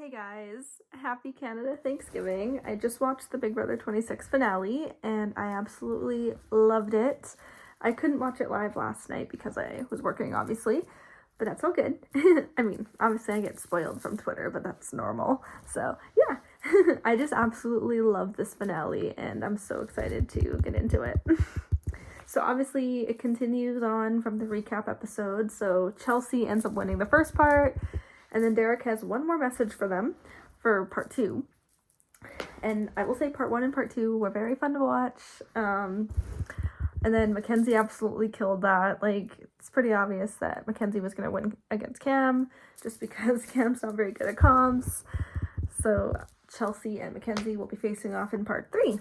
Hey guys, happy Canada Thanksgiving. I just watched the Big Brother 26 finale and I absolutely loved it. I couldn't watch it live last night because I was working, obviously, but that's all good. I mean, obviously I get spoiled from Twitter, but that's normal. So, yeah, I just absolutely love this finale and I'm so excited to get into it. So obviously it continues on from the recap episode. So Chelsea ends up winning the first part, and then Derek has one more message for them for part 2. And I will say part 1 and part 2 were very fun to watch. And then Mackenzie absolutely killed that. Like, it's pretty obvious that Mackenzie was going to win against Cam, just because Cam's not very good at comms. So Chelsea and Mackenzie will be facing off in part 3,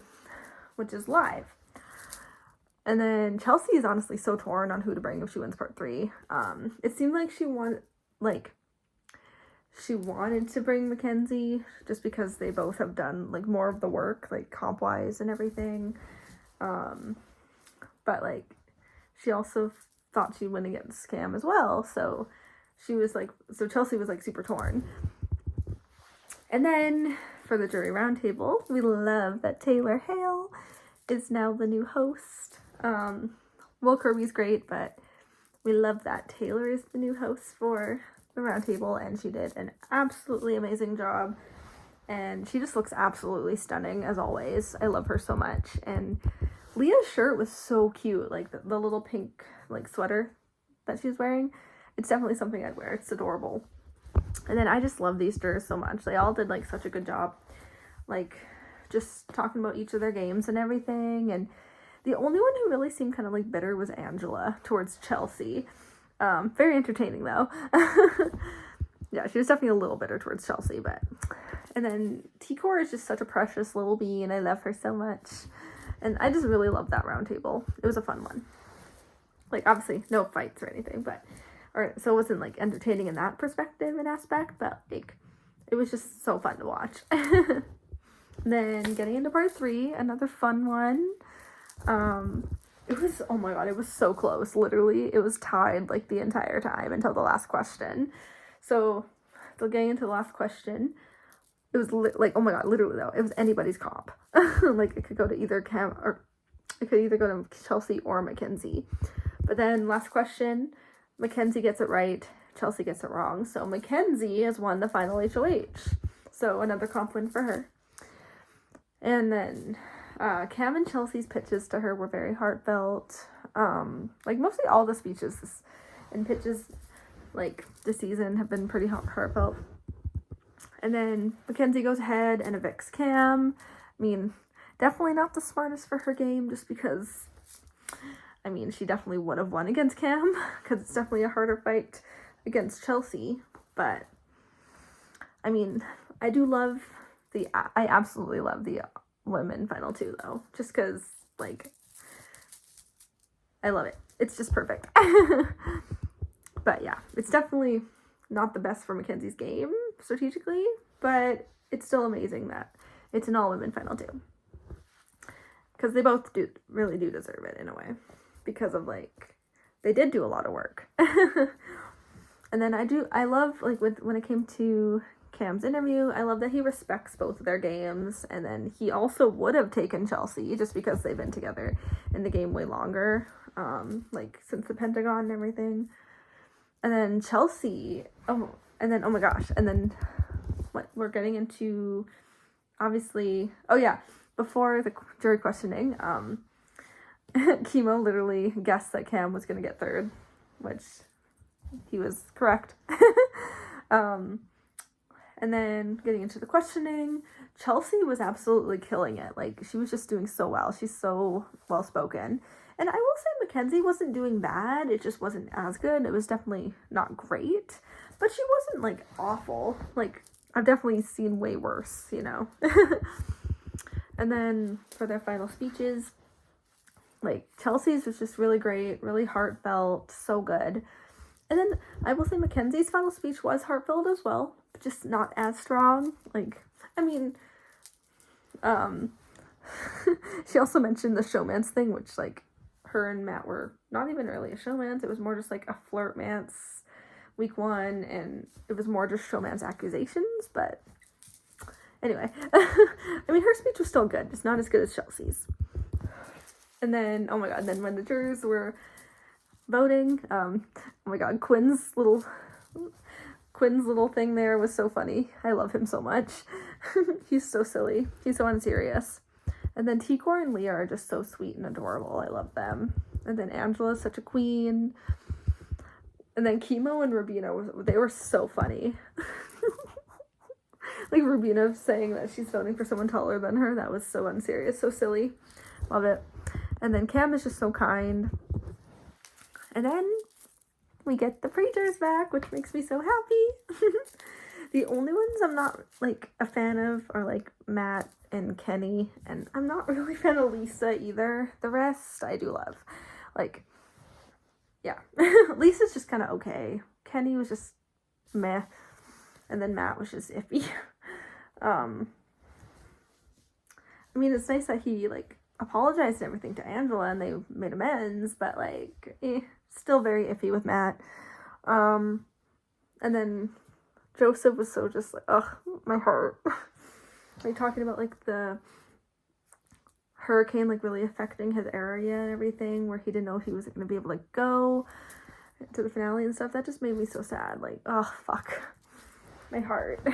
which is live. And then Chelsea is honestly so torn on who to bring if she wins part 3. It seemed like she wanted to bring Mackenzie just because they both have done like more of the work, like comp wise and everything. But like she also thought she'd win against Cam as well. So Chelsea was like super torn. And then for the jury roundtable, we love that Taylor Hale is now the new host. Will Kirby's great, but we love that Taylor is the new host for the roundtable, and she did an absolutely amazing job. And she just looks absolutely stunning as always. I love her so much. And Leah's shirt was so cute, like the little pink like sweater that she's wearing. It's definitely something I'd wear. It's adorable. And then I just love these jurors so much. They all did like such a good job, like just talking about each of their games and everything. And the only one who really seemed kind of like bitter was Angela towards Chelsea. Very entertaining though. Yeah, she was definitely a little bitter towards Chelsea, but. And then T-Core is just such a precious little bean. I love her so much. And I just really love that round table. It was a fun one. Like, obviously, no fights or anything, so it wasn't like entertaining in that perspective and aspect, but like, it was just so fun to watch. Then getting into part 3, another fun one. It was, oh my god, it was so close. Literally, it was tied like the entire time until the last question. So, getting into the last question, it was like, oh my god, literally though, it was anybody's comp. Like, it could go to either Cam, or it could either go to Chelsea or Mackenzie. But then last question, Mackenzie gets it right, Chelsea gets it wrong. So Mackenzie has won the final HOH. So another comp win for her. And then Cam and Chelsea's pitches to her were very heartfelt. Like mostly all the speeches and pitches like this season have been pretty heartfelt. And then Mackenzie goes ahead and evicts Cam. I mean, definitely not the smartest for her game, just because, I mean, she definitely would have won against Cam, because it's definitely a harder fight against Chelsea. But, I mean, I absolutely love the women final 2, though, just because, like, I love it. It's just perfect. But, yeah, it's definitely not the best for Mackenzie's game strategically, but it's still amazing that it's an all-women final 2. Because they both really do deserve it in a way. Because of, like, they did do a lot of work. And then I love, like, when it came to Cam's interview, I love that he respects both of their games. And then he also would have taken Chelsea just because they've been together in the game way longer, like, since the Pentagon and everything. And then Chelsea, oh my gosh, and then what we're getting into, obviously, before the jury questioning, Kimo literally guessed that Cam was going to get third, which he was correct. And then getting into the questioning, Chelsea was absolutely killing it. Like, she was just doing so well. She's so well-spoken. And I will say Mackenzie wasn't doing bad. It just wasn't as good. It was definitely not great. But she wasn't, like, awful. Like, I've definitely seen way worse, you know. And then for their final speeches, like, Chelsea's was just really great, really heartfelt, so good. And then I will say Mackenzie's final speech was heartfelt as well, but just not as strong. Like, I mean, she also mentioned the showmance thing, which, like, her and Matt were not even really a showmance. It was more just, like, a flirtmance week 1, and it was more just showman's accusations, but anyway. I mean, her speech was still good, just not as good as Chelsea's. And then, oh my god, then when the jurors were voting, oh my god, Quinn's little thing there was so funny. I love him so much. He's so silly. He's so unserious. And then Tikor and Leah are just so sweet and adorable. I love them. And then Angela's such a queen. And then Chemo and Rubina, they were so funny. Like Rubina saying that she's voting for someone taller than her. That was so unserious, so silly. Love it. And then Cam is just so kind. And then we get the preachers back, which makes me so happy. The only ones I'm not, like, a fan of are, like, Matt and Kenny. And I'm not really a fan of Lisa either. The rest I do love. Like, yeah. Lisa's just kind of okay. Kenny was just meh. And then Matt was just iffy. I mean, it's nice that he, like, apologized and everything to Angela and they made amends, but, like, still very iffy with Matt. And then Joseph was so just like, ugh, my heart. Like, talking about, like, the hurricane, like, really affecting his area and everything, where he didn't know if he was going to be able to go to the finale and stuff. That just made me so sad. Like, oh, fuck. My heart.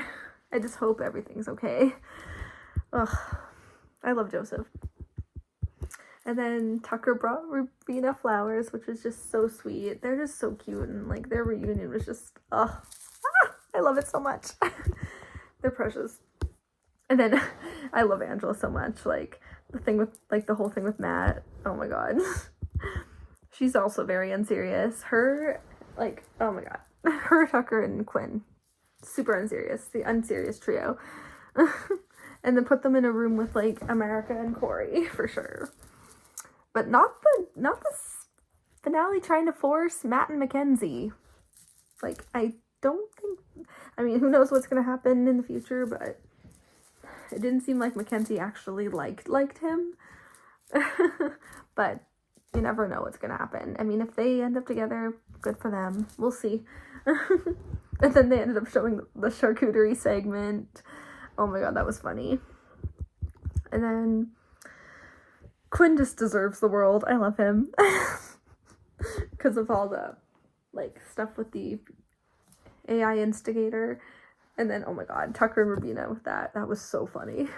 I just hope everything's okay. Ugh. I love Joseph. And then Tucker brought Rubina flowers, which was just so sweet. They're just so cute, and, like, their reunion was just, I love it so much. They're precious. And then I love Angela so much. Like, the thing with, like, the whole thing with Matt. Oh my god. She's also very unserious. Her, like, oh my god. Her, Tucker, and Quinn. Super unserious. The unserious trio. And then put them in a room with, like, America and Corey, for sure. But not the finale trying to force Matt and Mackenzie. Like, I don't think, I mean, who knows what's going to happen in the future, but it didn't seem like Mackenzie actually liked him. But you never know what's going to happen. I mean, if they end up together, good for them. We'll see. And then they ended up showing the charcuterie segment. Oh my god, that was funny. And then Quinn just deserves the world. I love him. Because of all the, like, stuff with the AI instigator. And then, oh my god, Tucker and Rubina with that. That was so funny.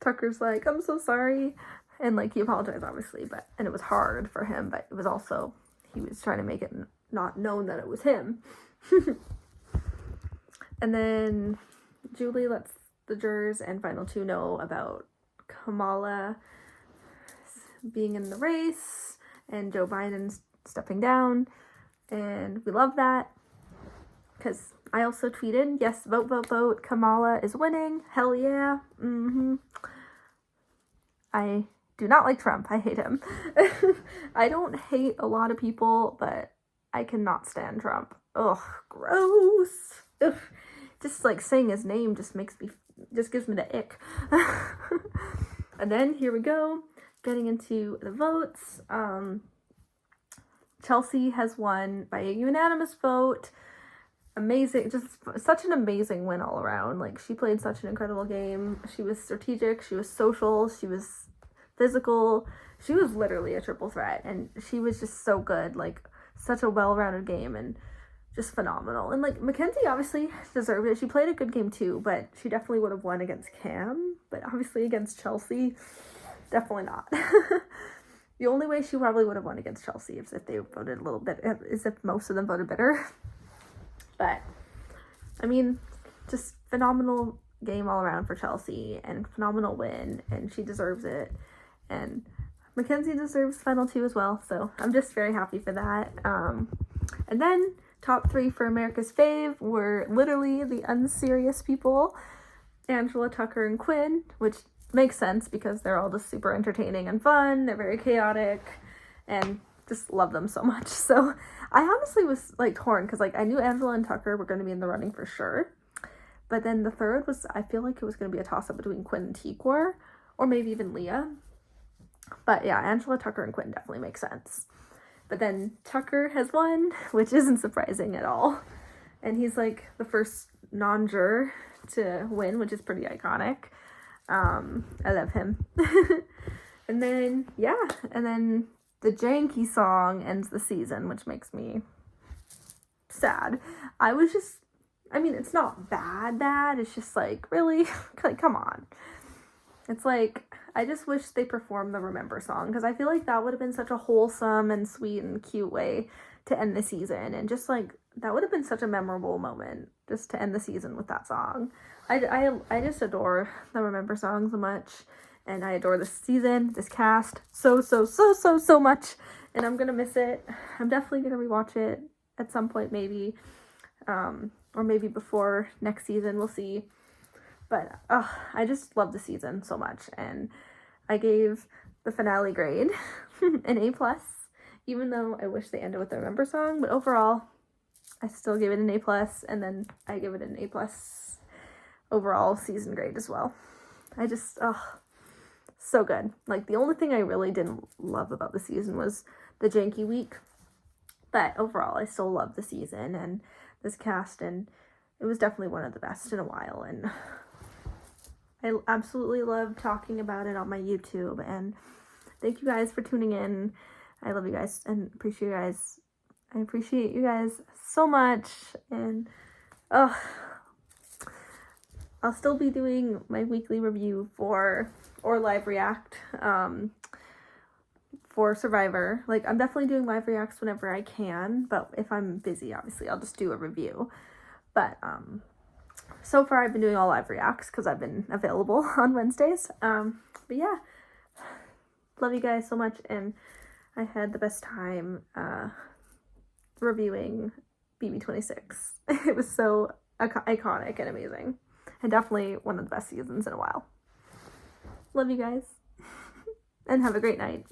Tucker's like, I'm so sorry. And, like, he apologized, obviously. And it was hard for him. But it was also, he was trying to make it not known that it was him. And then Julie lets the jurors and final two know about Kamala being in the race and Joe Biden stepping down, and we love that because I also tweeted, yes, vote, vote, vote, Kamala is winning, hell yeah. I do not like Trump. I hate him. I don't hate a lot of people, but I cannot stand Trump. Ugh, gross. Ugh. Just, like, saying his name just gives me the ick. And then, here we go, getting into the votes. Chelsea has won by a unanimous vote. Amazing, just such an amazing win all around. Like, she played such an incredible game. She was strategic, she was social, she was physical. She was literally a triple threat, and she was just so good. Like, such a well-rounded game, and just phenomenal. And, like, Mackenzie obviously deserved it. She played a good game too, but she definitely would have won against Cam. But obviously against Chelsea, definitely not. The only way she probably would have won against Chelsea is if they voted a little bit, is if most of them voted bitter. But, I mean, just phenomenal game all around for Chelsea, and phenomenal win, and she deserves it. And Mackenzie deserves final two as well, so I'm just very happy for that. And then top three for America's Fave were literally the unserious people, Angela, Tucker, and Quinn, which makes sense because they're all just super entertaining and fun. They're very chaotic, and just love them so much. So I honestly was, like, torn because, like, I knew Angela and Tucker were going to be in the running for sure, but then the third was, I feel like it was going to be a toss-up between Quinn and Tikor, or maybe even Leah. But yeah, Angela, Tucker, and Quinn definitely make sense. But then Tucker has won, which isn't surprising at all. And he's like the first non-juror to win, which is pretty iconic. I love him. And then, yeah, and then the Janky song ends the season, which makes me sad. It's not bad. It's just like, really? Like, come on. It's like, I just wish they performed the Remember song, because I feel like that would have been such a wholesome and sweet and cute way to end the season. And just like, that would have been such a memorable moment, just to end the season with that song. I just adore the Remember song so much. And I adore this season, this cast, so much. And I'm gonna miss it. I'm definitely gonna rewatch it at some point, maybe. Or maybe before next season, we'll see. But I just love the season so much. And I gave the finale grade an A+, even though I wish they ended with the Remember song. But overall, I still give it an A+, and then I give it an A+ overall season grade as well. I just, so good. Like, the only thing I really didn't love about the season was the janky week. But overall, I still love the season and this cast, and it was definitely one of the best in a while. And I absolutely love talking about it on my YouTube. And thank you guys for tuning in. I love you guys and appreciate you guys. I appreciate you guys so much. And I'll still be doing my weekly review or live react for Survivor. Like, I'm definitely doing live reacts whenever I can, but if I'm busy, obviously I'll just do a review. But so far I've been doing all live reacts because I've been available on Wednesdays. But yeah, love you guys so much, and I had the best time reviewing BB26. It was so iconic and amazing, and definitely one of the best seasons in a while. Love you guys, and have a great night.